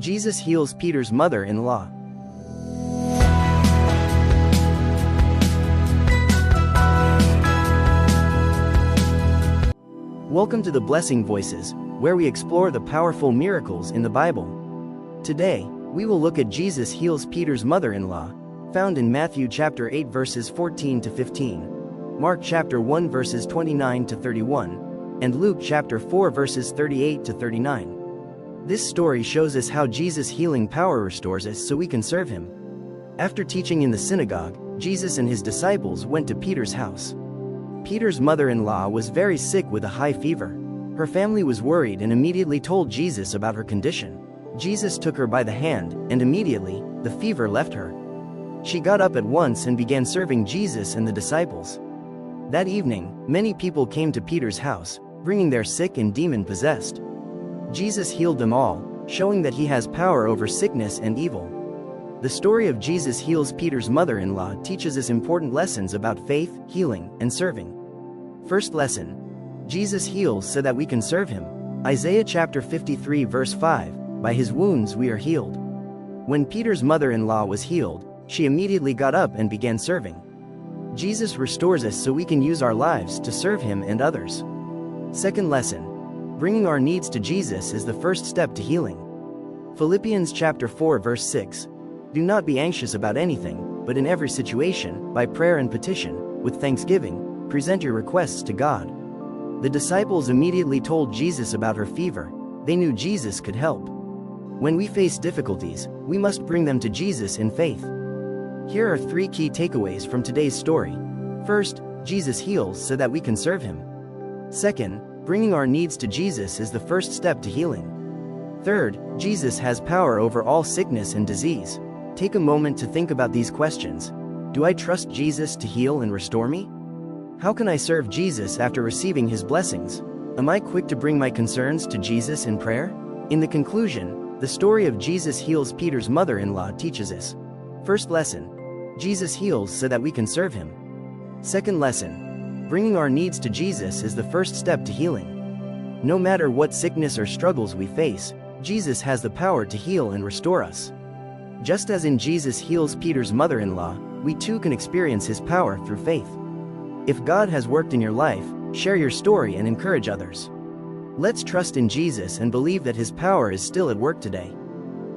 Jesus heals Peter's mother-in-law. Welcome to the Blessing Voices, where we explore the powerful miracles in the Bible. Today, we will look at Jesus heals Peter's mother-in-law, found in Matthew chapter 8 verses 14 to 15, Mark chapter 1 verses 29 to 31, and Luke chapter 4 verses 38 to 39. This story shows us how Jesus' healing power restores us so we can serve him. After teaching in the synagogue, Jesus and his disciples went to Peter's house. Peter's mother-in-law was very sick with a high fever. Her family was worried and immediately told Jesus about her condition. Jesus took her by the hand, and immediately, the fever left her. She got up at once and began serving Jesus and the disciples. That evening, many people came to Peter's house, bringing their sick and demon-possessed. Jesus healed them all, showing that he has power over sickness and evil. The story of Jesus heals Peter's mother-in-law teaches us important lessons about faith, healing, and serving. First lesson: Jesus heals so that we can serve him. Isaiah chapter 53 verse 5, "By his wounds we are healed." When Peter's mother-in-law was healed, she immediately got up and began serving. Jesus restores us so we can use our lives to serve him and others. Second lesson: bringing our needs to Jesus is the first step to healing. Philippians chapter 4 verse 6, "Do not be anxious about anything, but in every situation, by prayer and petition, with thanksgiving, present your requests to God." The disciples immediately told Jesus about her fever. They knew Jesus could help. When we face difficulties, we must bring them to Jesus in faith. Here are 3 key takeaways from today's story. First, Jesus heals so that we can serve him. Second, bringing our needs to Jesus is the first step to healing. Third, Jesus has power over all sickness and disease. Take a moment to think about these questions. Do I trust Jesus to heal and restore me? How can I serve Jesus after receiving his blessings? Am I quick to bring my concerns to Jesus in prayer? In the conclusion, the story of Jesus heals Peter's mother-in-law teaches us. First lesson: Jesus heals so that we can serve him. Second lesson: bringing our needs to Jesus is the first step to healing. No matter what sickness or struggles we face, Jesus has the power to heal and restore us. Just as in Jesus heals Peter's mother-in-law, we too can experience his power through faith. If God has worked in your life, share your story and encourage others. Let's trust in Jesus and believe that his power is still at work today.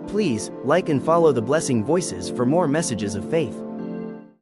Please, like and follow the Blessing Voices for more messages of faith.